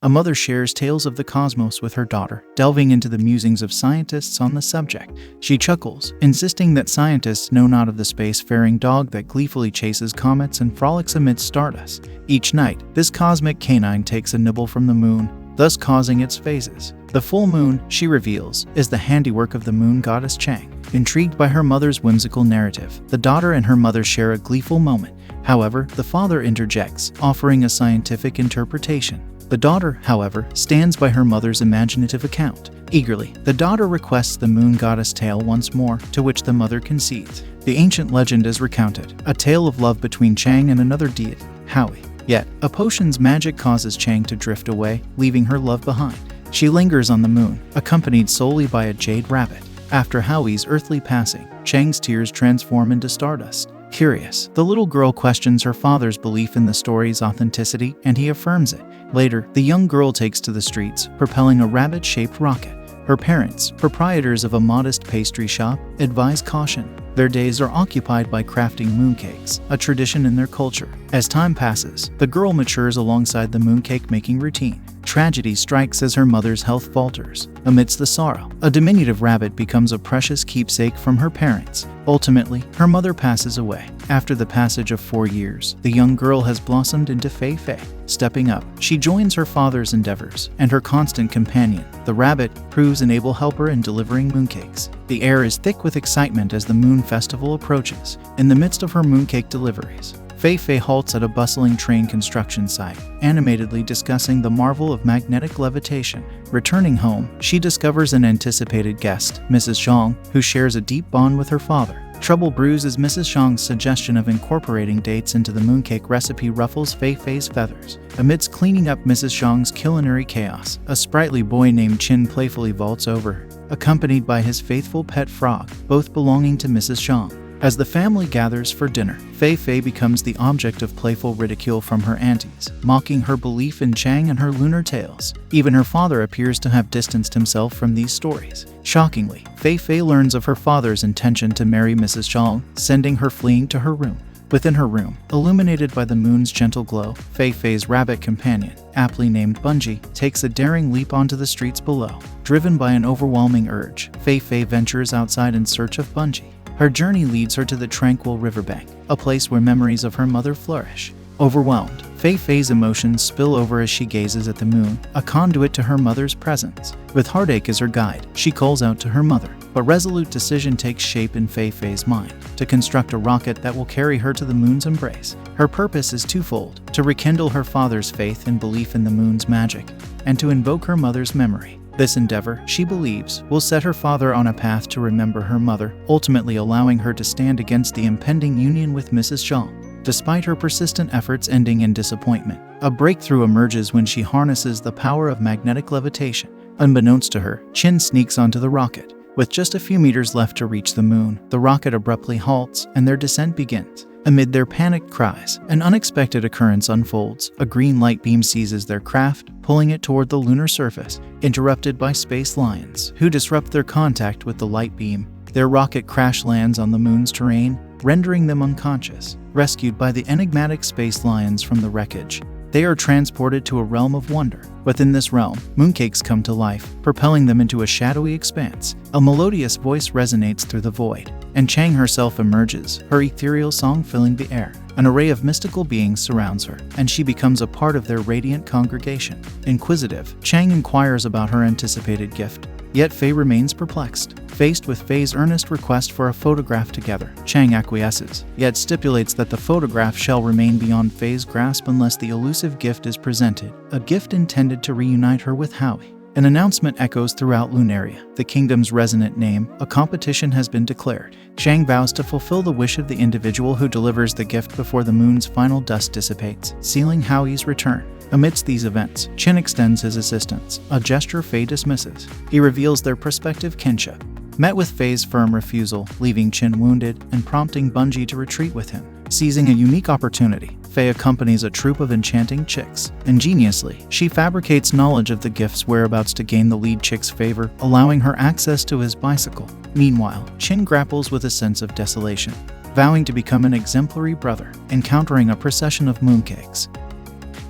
A mother shares tales of the cosmos with her daughter, delving into the musings of scientists on the subject. She chuckles, insisting that scientists know not of the space-faring dog that gleefully chases comets and frolics amidst stardust. Each night, this cosmic canine takes a nibble from the moon, thus causing its phases. The full moon, she reveals, is the handiwork of the moon goddess Chang'e. Intrigued by her mother's whimsical narrative, the daughter and her mother share a gleeful moment. However, the father interjects, offering a scientific interpretation. The daughter, however, stands by her mother's imaginative account. Eagerly, the daughter requests the moon goddess tale once more, to which the mother concedes. The ancient legend is recounted, a tale of love between Chang'e and another deity, Hou Yi. Yet, a potion's magic causes Chang'e to drift away, leaving her love behind. She lingers on the moon, accompanied solely by a jade rabbit. After Hou Yi's earthly passing, Chang'e's tears transform into stardust. Curious, the little girl questions her father's belief in the story's authenticity, and he affirms it. Later, the young girl takes to the streets, propelling a rabbit-shaped rocket. Her parents, proprietors of a modest pastry shop, advise caution. Their days are occupied by crafting mooncakes, a tradition in their culture. As time passes, the girl matures alongside the mooncake-making routine. Tragedy strikes as her mother's health falters. Amidst the sorrow, a diminutive rabbit becomes a precious keepsake from her parents. Ultimately, her mother passes away. After the passage of 4 years, the young girl has blossomed into Fei Fei. Stepping up, she joins her father's endeavors, and her constant companion, the rabbit, proves an able helper in delivering mooncakes. The air is thick with excitement as the Moon Festival approaches. In the midst of her mooncake deliveries, Fei Fei halts at a bustling train construction site, animatedly discussing the marvel of magnetic levitation. Returning home, she discovers an anticipated guest, Mrs. Zhang, who shares a deep bond with her father. Trouble brews as Mrs. Zhang's suggestion of incorporating dates into the mooncake recipe ruffles Fei Fei's feathers. Amidst cleaning up Mrs. Zhang's culinary chaos, a sprightly boy named Qin playfully vaults over her, accompanied by his faithful pet frog, both belonging to Mrs. Zhang. As the family gathers for dinner, Fei Fei becomes the object of playful ridicule from her aunties, mocking her belief in Chang'e and her lunar tales. Even her father appears to have distanced himself from these stories. Shockingly, Fei Fei learns of her father's intention to marry Mrs. Zhang, sending her fleeing to her room. Within her room, illuminated by the moon's gentle glow, Fei Fei's rabbit companion, aptly named Bungie, takes a daring leap onto the streets below. Driven by an overwhelming urge, Fei Fei ventures outside in search of Bungie. Her journey leads her to the tranquil riverbank, a place where memories of her mother flourish. Overwhelmed, Fei Fei's emotions spill over as she gazes at the moon, a conduit to her mother's presence. With heartache as her guide, she calls out to her mother. A resolute decision takes shape in Fei Fei's mind, to construct a rocket that will carry her to the moon's embrace. Her purpose is twofold: to rekindle her father's faith and belief in the moon's magic, and to invoke her mother's memory. This endeavor, she believes, will set her father on a path to remember her mother, ultimately allowing her to stand against the impending union with Mrs. Zhang. Despite her persistent efforts ending in disappointment, a breakthrough emerges when she harnesses the power of magnetic levitation. Unbeknownst to her, Qin sneaks onto the rocket. With just a few meters left to reach the moon, the rocket abruptly halts and their descent begins. Amid their panicked cries, an unexpected occurrence unfolds. A green light beam seizes their craft, pulling it toward the lunar surface. Interrupted by space lions, who disrupt their contact with the light beam, their rocket crash lands on the moon's terrain, rendering them unconscious. Rescued by the enigmatic space lions from the wreckage, they are transported to a realm of wonder. Within this realm, mooncakes come to life, propelling them into a shadowy expanse. A melodious voice resonates through the void, and Chang'e herself emerges, her ethereal song filling the air. An array of mystical beings surrounds her, and she becomes a part of their radiant congregation. Inquisitive, Chang'e inquires about her anticipated gift, yet Fei remains perplexed. Faced with Fei's earnest request for a photograph together, Chang'e acquiesces, yet stipulates that the photograph shall remain beyond Fei's grasp unless the elusive gift is presented, a gift intended to reunite her with Hou Yi. An announcement echoes throughout Lunaria, the kingdom's resonant name. A competition has been declared. Chang'e vows to fulfill the wish of the individual who delivers the gift before the moon's final dust dissipates, sealing Hou Yi's return. Amidst these events, Qin extends his assistance, a gesture Fei dismisses. He reveals their prospective kinship, met with Fei's firm refusal, leaving Qin wounded and prompting Bungie to retreat with him. Seizing a unique opportunity, Fei accompanies a troop of enchanting chicks. Ingeniously, she fabricates knowledge of the gift's whereabouts to gain the lead chick's favor, allowing her access to his bicycle. Meanwhile, Qin grapples with a sense of desolation, vowing to become an exemplary brother. Encountering a procession of mooncakes,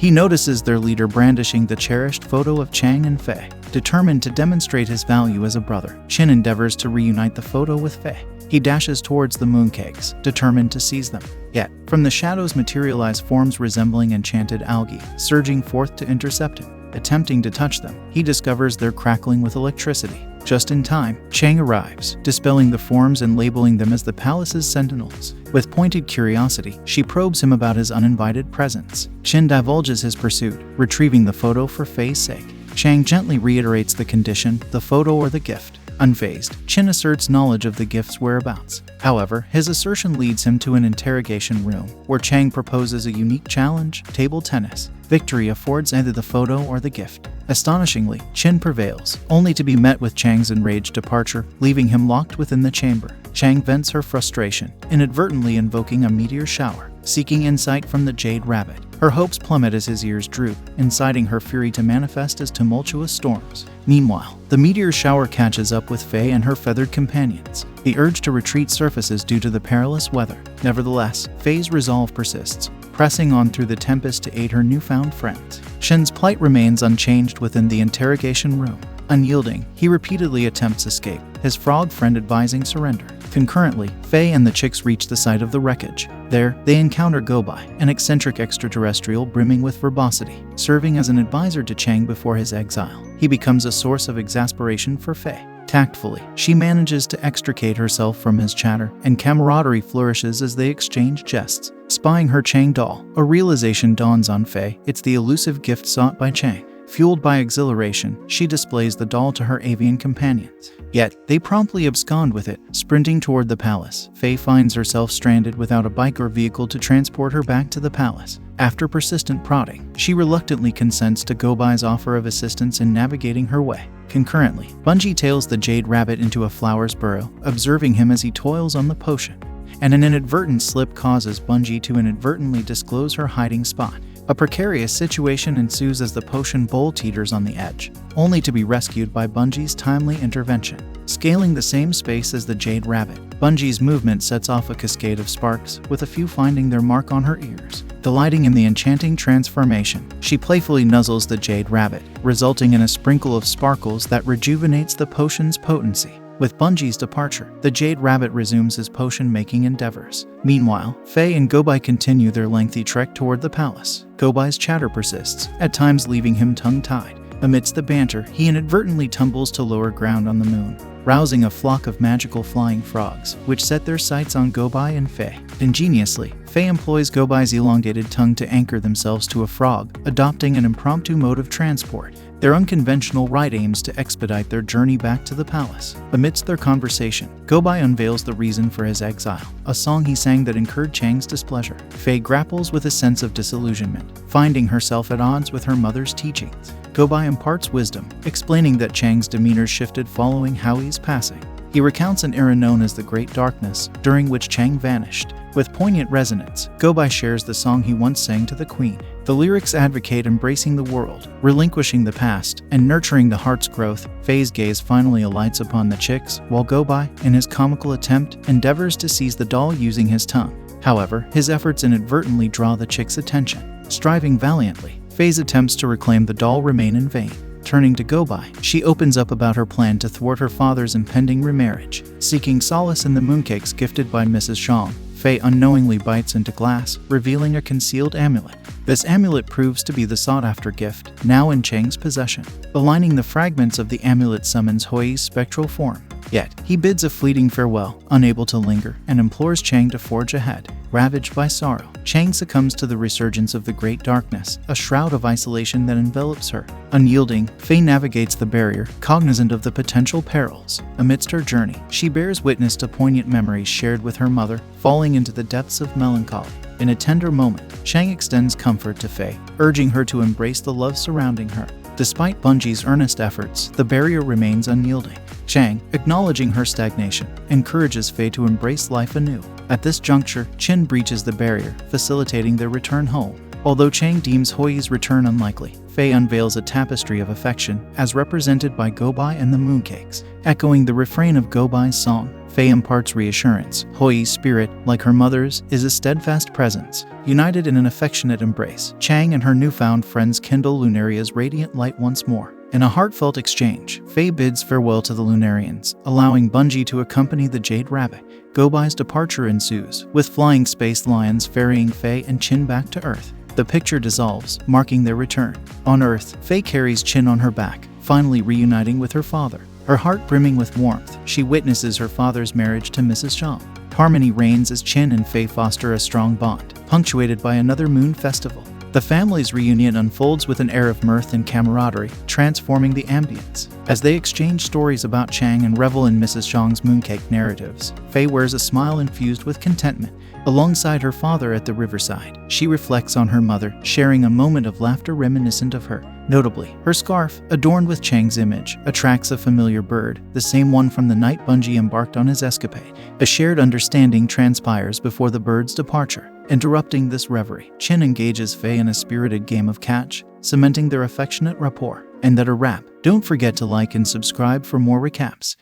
He notices their leader brandishing the cherished photo of Chang'e and Fei. Determined to demonstrate his value as a brother, Chin endeavors to reunite the photo with Fei. He dashes towards the mooncakes, determined to seize them. Yet, from the shadows materialize forms resembling enchanted algae, surging forth to intercept him. Attempting to touch them, he discovers they're crackling with electricity. Just in time, Chang'e arrives, dispelling the forms and labeling them as the palace's sentinels. With pointed curiosity, she probes him about his uninvited presence. Chin divulges his pursuit, retrieving the photo for Fei's sake. Chang'e gently reiterates the condition, the photo or the gift. Unfazed, Chin asserts knowledge of the gift's whereabouts. However, his assertion leads him to an interrogation room, where Chang'e proposes a unique challenge, table tennis. Victory affords either the photo or the gift. Astonishingly, Chin prevails, only to be met with Chang's enraged departure, leaving him locked within the chamber. Chang'e vents her frustration, inadvertently invoking a meteor shower, seeking insight from the Jade Rabbit. Her hopes plummet as his ears droop, inciting her fury to manifest as tumultuous storms. Meanwhile, the meteor shower catches up with Fei and her feathered companions. The urge to retreat surfaces due to the perilous weather. Nevertheless, Fei's resolve persists, pressing on through the tempest to aid her newfound friends. Chin's plight remains unchanged within the interrogation room. Unyielding, he repeatedly attempts escape, his frog friend advising surrender. Concurrently, Fei and the chicks reach the site of the wreckage. There, they encounter Gobai, an eccentric extraterrestrial brimming with verbosity. Serving as an advisor to Chang'e before his exile, he becomes a source of exasperation for Fei. Tactfully, she manages to extricate herself from his chatter, and camaraderie flourishes as they exchange jests. Spying her Chang'e doll, a realization dawns on Fei. It's the elusive gift sought by Chang'e. Fueled by exhilaration, she displays the doll to her avian companions. Yet, they promptly abscond with it, sprinting toward the palace. Fei finds herself stranded without a bike or vehicle to transport her back to the palace. After persistent prodding, she reluctantly consents to Gobai's offer of assistance in navigating her way. Concurrently, Bungie tails the Jade Rabbit into a flower's burrow, observing him as he toils on the potion. And an inadvertent slip causes Bungie to inadvertently disclose her hiding spot. A precarious situation ensues as the potion bowl teeters on the edge, only to be rescued by Bungie's timely intervention. Scaling the same space as the Jade Rabbit, Bungie's movement sets off a cascade of sparks, with a few finding their mark on her ears. Delighting in the enchanting transformation, she playfully nuzzles the Jade Rabbit, resulting in a sprinkle of sparkles that rejuvenates the potion's potency. With Bungie's departure, the Jade Rabbit resumes his potion-making endeavors. Meanwhile, Fei and Gobai continue their lengthy trek toward the palace. Gobai's chatter persists, at times leaving him tongue-tied. Amidst the banter, he inadvertently tumbles to lower ground on the moon, rousing a flock of magical flying frogs, which set their sights on Gobai and Fei. Ingeniously, Fei employs Gobai's elongated tongue to anchor themselves to a frog, adopting an impromptu mode of transport. Their unconventional rite aims to expedite their journey back to the palace. Amidst their conversation, Gobai unveils the reason for his exile, a song he sang that incurred Chang's displeasure. Fei grapples with a sense of disillusionment, finding herself at odds with her mother's teachings. Gobai imparts wisdom, explaining that Chang's demeanor shifted following Hou Yi's passing. He recounts an era known as the Great Darkness, during which Chang'e vanished. With poignant resonance, Gobai shares the song he once sang to the queen. The lyrics advocate embracing the world, relinquishing the past, and nurturing the heart's growth. Fei's gaze finally alights upon the chicks, while Gobai, in his comical attempt, endeavors to seize the doll using his tongue. However, his efforts inadvertently draw the chicks' attention. Striving valiantly, Fei's attempts to reclaim the doll remain in vain. Turning to Gobai, she opens up about her plan to thwart her father's impending remarriage. Seeking solace in the mooncakes gifted by Mrs. Chang'e, Fei unknowingly bites into glass, revealing a concealed amulet. This amulet proves to be the sought-after gift, now in Chang's possession. Aligning the fragments of the amulet summons Hou Yi's spectral form. Yet, he bids a fleeting farewell, unable to linger, and implores Chang'e to forge ahead. Ravaged by sorrow, Chang'e succumbs to the resurgence of the Great Darkness, a shroud of isolation that envelops her. Unyielding, Fei navigates the barrier, cognizant of the potential perils. Amidst her journey, she bears witness to poignant memories shared with her mother, falling into the depths of melancholy. In a tender moment, Chang'e extends comfort to Fei, urging her to embrace the love surrounding her. Despite Bungie's earnest efforts, the barrier remains unyielding. Chang'e, acknowledging her stagnation, encourages Fei to embrace life anew. At this juncture, Chin breaches the barrier, facilitating their return home. Although Chang'e deems Hou Yi's return unlikely, Fei unveils a tapestry of affection, as represented by Gobai and the mooncakes. Echoing the refrain of Gobai's song, Fei imparts reassurance. Hou Yi's spirit, like her mother's, is a steadfast presence. United in an affectionate embrace, Chang'e and her newfound friends kindle Lunaria's radiant light once more. In a heartfelt exchange, Fei bids farewell to the Lunarians, allowing Bungie to accompany the Jade Rabbit. Gobai's departure ensues, with flying space lions ferrying Fei and Qin back to Earth. The picture dissolves, marking their return. On Earth, Fei carries Qin on her back, finally reuniting with her father. Her heart brimming with warmth, she witnesses her father's marriage to Mrs. Zhang. Harmony reigns as Qin and Fei foster a strong bond, punctuated by another moon festival. The family's reunion unfolds with an air of mirth and camaraderie, transforming the ambience. As they exchange stories about Chang'e and revel in Mrs. Zhang's mooncake narratives, Fei wears a smile infused with contentment. Alongside her father at the riverside, she reflects on her mother, sharing a moment of laughter reminiscent of her. Notably, her scarf, adorned with Chang'e's image, attracts a familiar bird, the same one from the night Bungie embarked on his escapade. A shared understanding transpires before the bird's departure. Interrupting this reverie, Qin engages Fei in a spirited game of catch, cementing their affectionate rapport. And that a wrap. Don't forget to like and subscribe for more recaps.